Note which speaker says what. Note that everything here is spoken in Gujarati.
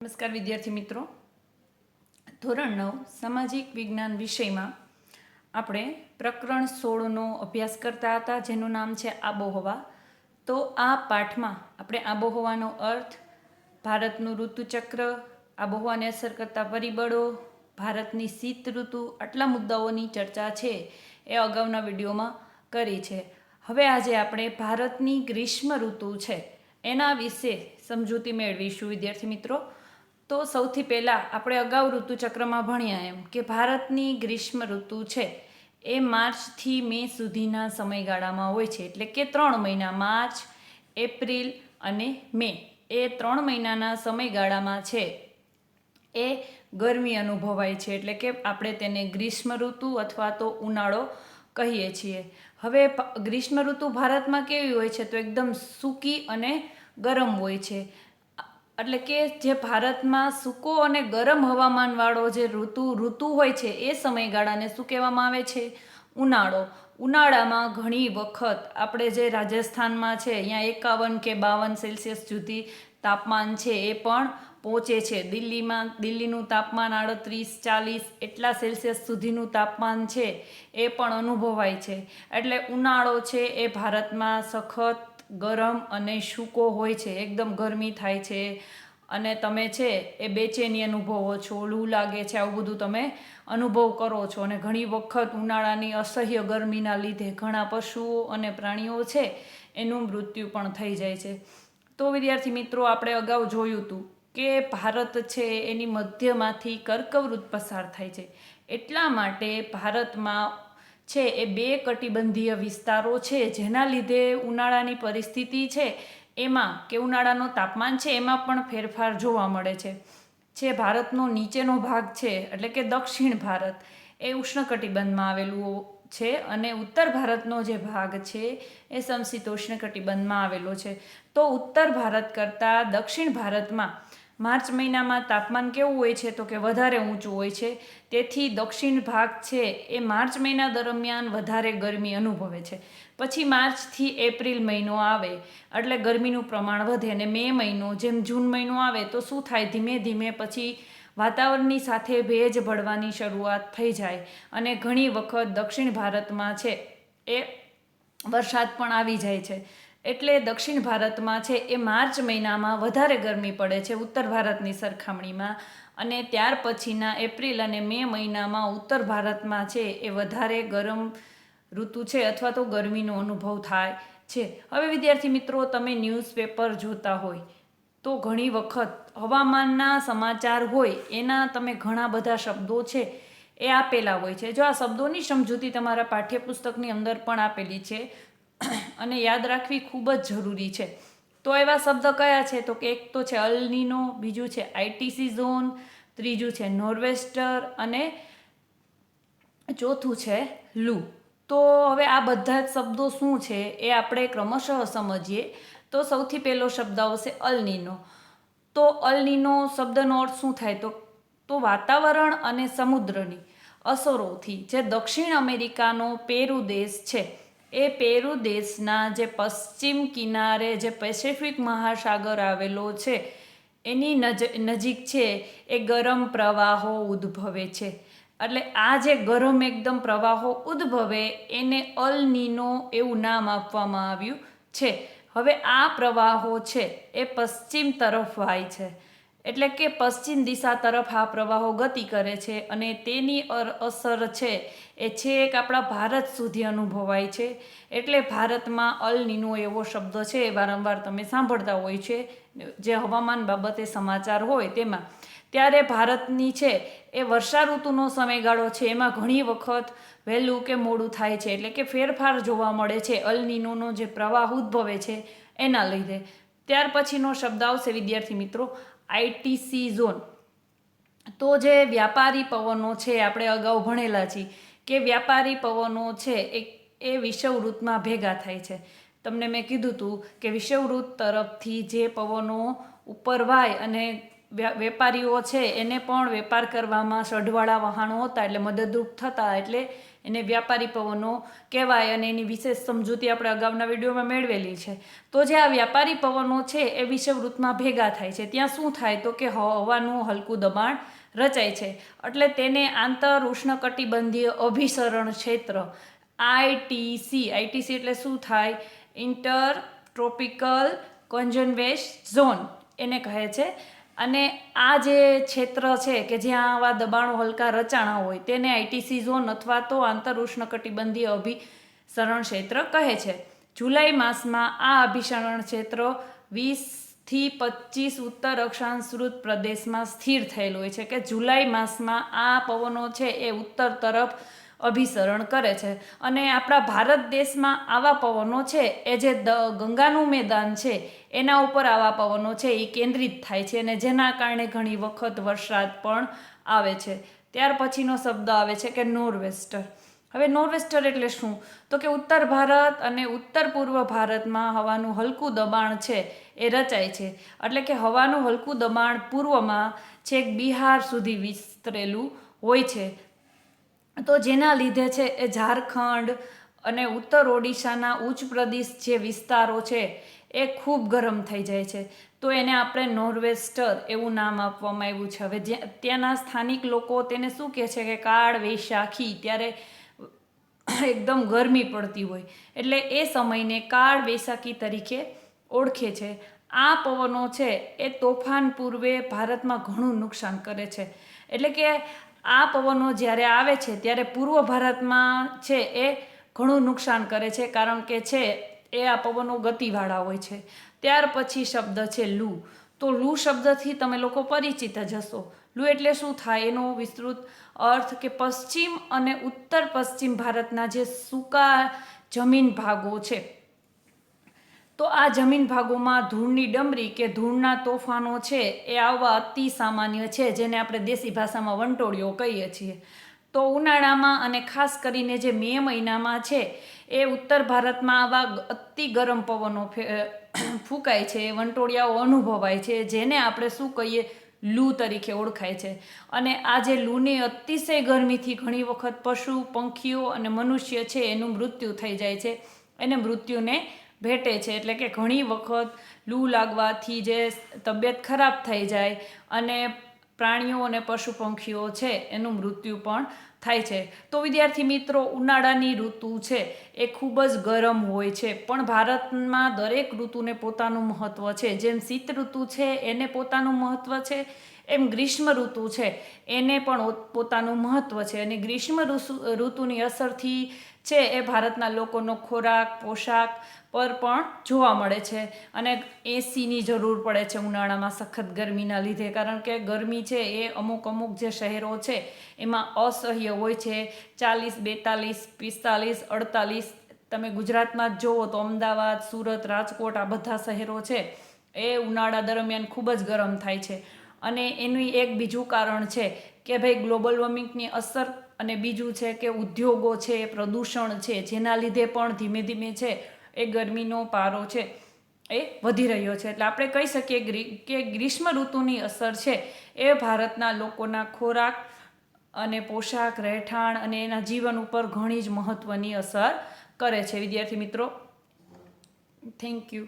Speaker 1: નમસ્કાર વિદ્યાર્થી મિત્રો, ધોરણ 9 સામાજિક વિજ્ઞાન વિષયમાં આપણે પ્રકરણ 16નો અભ્યાસ કરતા હતા, જેનું નામ છે આબોહવા. તો આ પાઠમાં આપણે આબોહવાનો અર્થ, ભારતનું ઋતુચક્ર, આબોહવાને અસર કરતા પરિબળો, ભારતની શીત ઋતુ, આટલા મુદ્દાઓની ચર્ચા છે એ અગાઉના વિડીયોમાં કરી છે. હવે આજે આપણે ભારતની ગ્રીષ્મ ઋતુ છે એના વિશે સમજૂતી મેળવીશું વિદ્યાર્થી મિત્રો. તો સૌથી પહેલાં આપણે અગાઉ ઋતુચક્રમાં ભણ્યા એમ કે ભારતની ગ્રીષ્મ ઋતુ છે એ માર્ચથી મે સુધીના સમયગાળામાં હોય છે. એટલે કે 3 મહિના, માર્ચ, એપ્રિલ અને મે, એ 3 મહિનાના સમયગાળામાં છે એ ગરમી અનુભવાય છે. એટલે કે આપણે તેને ગ્રીષ્મ ઋતુ અથવા તો ઉનાળો કહીએ છીએ. હવે ગ્રીષ્મ ઋતુ ભારતમાં કેવી હોય છે? તો એકદમ સૂકી અને ગરમ હોય છે. એટલે કે જે ભારતમાં સૂકો અને ગરમ હવામાનવાળો જે ઋતુ હોય છે એ સમયગાળાને શું કહેવામાં આવે છે? ઉનાળો. ઉનાળામાં ઘણી વખત આપણે જે રાજસ્થાનમાં છે અહીંયા 51 કે 52 સેલ્સિયસ સુધી તાપમાન છે એ પણ પહોંચે છે. દિલ્હીનું તાપમાન 38-40 એટલા સેલ્સિયસ સુધીનું તાપમાન છે એ પણ અનુભવાય છે. એટલે ઉનાળો છે એ ભારતમાં સખત ગરમ અને સૂકો હોય છે. એકદમ ગરમી થાય છે અને તમે છે એ બેચેની અનુભવો છો, લૂ લાગે છે, આવું બધું તમે અનુભવ કરો છો. અને ઘણી વખત ઉનાળાની અસહ્ય ગરમીના લીધે ઘણા પશુઓ અને પ્રાણીઓ છે એનું મૃત્યુ પણ થઈ જાય છે. તો વિદ્યાર્થી મિત્રો, આપણે અગાઉ જોયું હતું કે ભારત છે એની મધ્યમાંથી કર્કવૃત પસાર થાય છે. એટલા માટે ભારતમાં છે એ 2 કટિબંધીય વિસ્તારો છે, જેના લીધે ઉનાળાની પરિસ્થિતિ છે એમાં કે ઉનાળાનું તાપમાન છે એમાં પણ ફેરફાર જોવા મળે છે. જે ભારતનો નીચેનો ભાગ છે એટલે કે દક્ષિણ ભારત એ ઉષ્ણકટિબંધમાં આવેલું છે અને ઉત્તર ભારતનો જે ભાગ છે એ સમશીતોષ્ણ કટિબંધમાં આવેલો છે. તો ઉત્તર ભારત કરતાં દક્ષિણ ભારતમાં માર્ચ મહિનામાં તાપમાન કેવું હોય છે? તો કે વધારે ઊંચું હોય છે. તેથી દક્ષિણ ભાગ છે એ માર્ચ મહિના દરમિયાન વધારે ગરમી અનુભવે છે. પછી માર્ચથી એપ્રિલ મહિનો આવે એટલે ગરમીનું પ્રમાણ વધે, અને મે મહિનો, જેમ જૂન મહિનો આવે તો શું થાય? ધીમે ધીમે પછી વાતાવરણની સાથે ભેજ ભળવાની શરૂઆત થઈ જાય અને ઘણી વખત દક્ષિણ ભારતમાં છે એ વરસાદ પણ આવી જાય છે. એટલે દક્ષિણ ભારતમાં છે એ માર્ચ મહિનામાં વધારે ગરમી પડે છે ઉત્તર ભારતની સરખામણીમાં, અને ત્યાર પછીના એપ્રિલ અને મે મહિનામાં ઉત્તર ભારતમાં છે એ વધારે ગરમ ઋતુ છે અથવા તો ગરમીનો અનુભવ થાય છે. હવે વિદ્યાર્થી મિત્રો, તમે ન્યૂઝપેપર જોતા હોય તો ઘણી વખત હવામાનના સમાચાર હોય એના તમે ઘણા બધા શબ્દો છે એ આપેલા હોય છે. જો આ શબ્દોની સમજૂતી તમારા પાઠ્યપુસ્તકની અંદર પણ આપેલી છે અને યાદ રાખવી ખૂબ જ જરૂરી છે. તો એવા શબ્દ કયા છે? તો કે એક તો છે અલ નીનો, બીજું છે આઈટીસી ઝોન, ત્રીજું છે નોર્વેસ્ટર અને ચોથું છે લૂ. તો હવે આ બધા જ શબ્દો શું છે એ આપણે ક્રમશઃ સમજીએ. તો સૌથી પહેલો શબ્દ આવશે અલ નીનો. તો અલ નીનો શબ્દનો અર્થ શું થાય? તો વાતાવરણ અને સમુદ્રની અસરોથી જે દક્ષિણ અમેરિકાનો પેરુ દેશ છે એ પેરુ દેશના જે પશ્ચિમ કિનારે જે પેસિફિક મહાસાગર આવેલો છે એની નજીક છે એ ગરમ પ્રવાહો ઉદ્ભવે છે. એટલે આ જે ગરમ એકદમ પ્રવાહો ઉદ્ભવે એને અલ નીનો એવું નામ આપવામાં આવ્યું છે. હવે આ પ્રવાહો છે એ પશ્ચિમ તરફ વહાય છે, એટલે કે પશ્ચિમ દિશા તરફ આ પ્રવાહો ગતિ કરે છે અને તેની અસર છે એ છેક આપણા ભારત સુધી અનુભવાય છે. એટલે ભારતમાં અલ નીનો એવો શબ્દ છે એ વારંવાર તમે સાંભળતા હોય છે જે હવામાન બાબતે સમાચાર હોય તેમાં. ત્યારે ભારતની છે એ વર્ષા ઋતુનો સમયગાળો છે એમાં ઘણી વખત વહેલું કે મોડું થાય છે, એટલે કે ફેરફાર જોવા મળે છે અલ નીનોનો જે પ્રવાહ ઉદ્ભવે છે એના લીધે. ત્યાર પછીનો શબ્દ આવશે વિદ્યાર્થી મિત્રો આઈટીસી ઝોન. તો જે વ્યાપારી પવનો છે આપણે અગાઉ ભણેલા છીએ કે વ્યાપારી પવનો છે એ વિષુવવૃત્તમાં ભેગા થાય છે. તમને મેં કીધું હતું કે વિષુવવૃત્ત તરફથી જે પવનો ઉપર વાય અને વેપારીઓ છે એને પણ વેપાર કરવામાં સઢવાળા વહાણો હતા એટલે મદદરૂપ થતા, એટલે એને વ્યાપારી પવનો કહેવાય અને એની વિશેષ સમજૂતી આપણે અગાઉના વિડીયોમાં મેળવેલી છે. તો જે આ વ્યાપારી પવનો છે એ વિષુવવૃત્તમાં ભેગા થાય છે. ત્યાં શું થાય તો કે હવાનું હલકું દબાણ રચાય છે, એટલે તેને આંતર ઉષ્ણકટિબંધીય અભિસરણ ક્ષેત્ર આઈટીસી એટલે શું થાય, ઇન્ટર ટ્રોપિકલ કન્ઝર્વેશન ઝોન એને કહે છે. અને આ જે ક્ષેત્ર છે કે જ્યાં આવા દબાણો હલકા રચાણા હોય તેને આઈટીસી ઝોન અથવા તો આંતર ઉષ્ણકટિબંધીય અભિસરણ ક્ષેત્ર કહે છે. જુલાઈ માસમાં આ અભિસરણ ક્ષેત્ર 20થી 25 ઉત્તર અક્ષાંશ પ્રદેશમાં સ્થિર થયેલું હોય છે, કે જુલાઈ માસમાં આ પવનો છે એ ઉત્તર તરફ અભિસરણ કરે છે. અને આપણા ભારત દેશમાં આવા પવનો છે એ જે ગંગાનું મેદાન છે એના ઉપર આવા પવનો છે એ કેન્દ્રિત થાય છે, અને જેના કારણે ઘણી વખત વરસાદ પણ આવે છે. ત્યાર પછીનો શબ્દ આવે છે કે નોર્વેસ્ટર. હવે નોર્વેસ્ટર એટલે શું તો કે ઉત્તર ભારત અને ઉત્તર પૂર્વ ભારતમાં હવાનું હલકું દબાણ છે એ રચાય છે, એટલે કે હવાનું હલકું દબાણ પૂર્વમાં છેક બિહાર સુધી વિસ્તરેલું હોય છે. તો જેના લીધે છે એ ઝારખંડ અને ઉત્તર ઓડિશાના ઉચ્ચ પ્રદેશ જે વિસ્તારો છે એ ખૂબ ગરમ થઈ જાય છે. તો એને આપણે નોર્વેસ્ટર એવું નામ આપવામાં આવ્યું છે. હવે ત્યાંના સ્થાનિક લોકો તેને શું કહે છે કે કાળ વૈશાખી, ત્યારે એકદમ ગરમી પડતી હોય એટલે એ સમયને કાળ વૈશાખી તરીકે ઓળખે છે. આ પવનો છે એ તોફાન પૂર્વે ભારતમાં ઘણું નુકસાન કરે છે. એટલે કે આ પવનો જ્યારે આવે છે ત્યારે પૂર્વ ભારતમાં છે એ ઘણું નુકસાન કરે છે, કારણ કે છે એ આ પવનો ગતિવાળા હોય છે. ત્યાર પછી શબ્દ છે લૂ. તો લૂ શબ્દથી તમે લોકો પરિચિત જ હશો. લૂ એટલે શું થાય એનો વિસ્તૃત અર્થ કે પશ્ચિમ અને ઉત્તર પશ્ચિમ ભારતના જે સૂકા જમીન ભાગો છે, તો આ જમીન ભાગોમાં ધૂળની ડમરી કે ધૂળના તોફાનો છે એ આવવા અતિ સામાન્ય છે, જેને આપણે દેશી ભાષામાં વંટોળિયો કહીએ છીએ. તો ઉનાળામાં અને ખાસ કરીને જે મે મહિનામાં છે એ ઉત્તર ભારતમાં આવા અતિ ગરમ પવનો ફૂંકાય છે, વંટોળિયાઓ અનુભવાય છે, જેને આપણે શું કહીએ લૂ તરીકે ઓળખાય છે. અને આ જે લૂની અતિશય ગરમીથી ઘણી વખત પશુ પંખીઓ અને મનુષ્ય છે એનું મૃત્યુ થઈ જાય છે, એને મૃત્યુને ભેટે છે. એટલે કે ઘણી વખત લૂ લાગવાથી જે તબિયત ખરાબ થઈ જાય અને પ્રાણીઓ અને પશુ પંખીઓ છે એનું મૃત્યુ પણ થાય છે. તો વિદ્યાર્થી મિત્રો, ઉનાળાની ઋતુ છે એ ખૂબ જ ગરમ હોય છે, પણ ભારતમાં દરેક ઋતુને પોતાનું મહત્ત્વ છે. જેમ શીત ઋતુ છે એને પોતાનું મહત્ત્વ છે, એમ ગ્રીષ્મ ઋતુ છે એને પણ પોતાનું મહત્ત્વ છે. અને ગ્રીષ્મ ઋતુની અસરથી છે એ ભારતના લોકોનો ખોરાક પોશાક પર પણ જોવા મળે છે. અને એસીની જરૂર પડે છે ઉનાળામાં સખત ગરમીના લીધે, કારણ કે ગરમી છે એ અમુક જે શહેરો છે એમાં અસહ્ય હોય છે. 40, 42, 45, 48. તમે ગુજરાતમાં જ જુઓ તો અમદાવાદ, સુરત, રાજકોટ આ બધા શહેરો છે એ ઉનાળા દરમિયાન ખૂબ જ ગરમ થાય છે. અને એનું એક બીજું કારણ છે કે ભાઈ ગ્લોબલ વોર્મિંગની અસર, અને બીજું છે કે ઉદ્યોગો છે, પ્રદૂષણ છે, જેના લીધે પણ ધીમે ધીમે છે એ ગરમીનો પારો છે એ વધી રહ્યો છે. એટલે આપણે કહી શકીએ કે ગ્રીષ્મ ઋતુની અસર છે એ ભારતના લોકોના ખોરાક અને પોશાક, રહેઠાણ અને એના જીવન ઉપર ઘણી જ મહત્ત્વની અસર કરે છે. વિદ્યાર્થી મિત્રો, થેન્ક યુ.